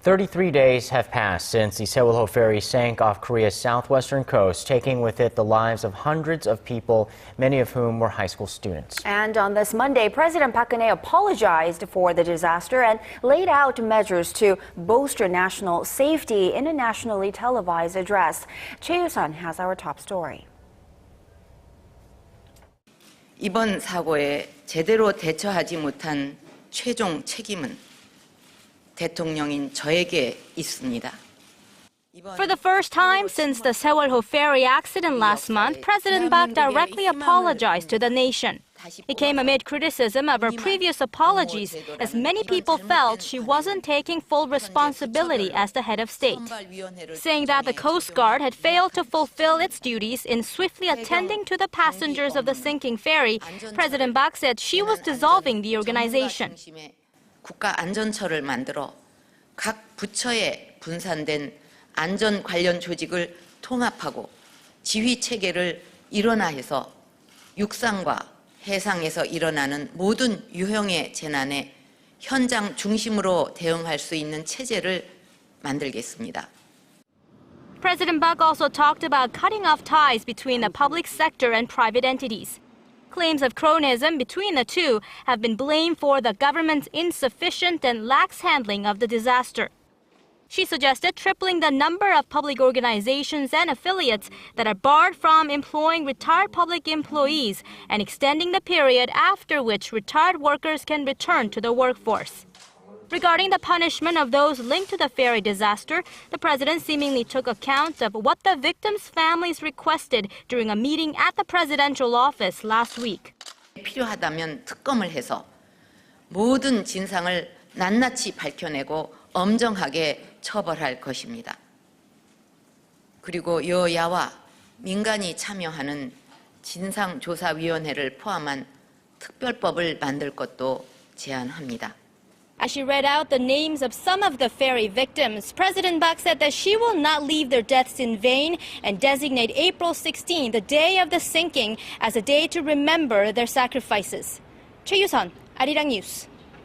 33 days have passed since the Sewol-ho ferry sank off Korea's southwestern coast, taking with it the lives of hundreds of people, many of whom were high school students. And on this Monday, President Park Geun-hye apologized for the disaster and laid out measures to bolster national safety in a nationally televised address. Choi Yoo-sun has our top story. 이번 사고에 제대로 대처하지 못한 최종 책임은 대통령인 저에게 있습니다. For the first time since the Sewol-ho ferry accident last month, President Park directly apologized to the nation. It came amid criticism of her previous apologies, as many people felt she wasn't taking full responsibility as the head of state. Saying that the Coast Guard had failed to fulfill its duties in swiftly attending to the passengers of the sinking ferry, President Park said she was dissolving the organization. 국가안전처를 만들어 각 부처에 분산된 안전 관련 조직을 통합하고 지휘 체계를 일원화해서 육상과 해상에서 일어나는 모든 유형의 재난에 현장 중심으로 대응할 수 있는 체제를 만들겠습니다. President Park also talked about cutting off ties between the public sector and private entities. Claims of cronyism between the two have been blamed for the government's insufficient and lax handling of the disaster. She suggested tripling the number of public organizations and affiliates that are barred from employing retired public employees and extending the period after which retired workers can return to the workforce. Regarding the punishment of those linked to the ferry disaster, the president seemingly took account of what the victims' families requested during a meeting at the presidential office last week. 필요하다면 특검을 해서 모든 진상을 낱낱이 밝혀내고 엄정하게 처벌할 것입니다. 그리고 여야와 민간이 참여하는 진상조사위원회를 포함한 특별법을 만들 것도 제안합니다. As she read out the names of some of the ferry victims, President Park said that she will not leave their deaths in vain and designate April 16, the day of the sinking, as a day to remember their sacrifices. Choi Yoo-sun, Arirang News.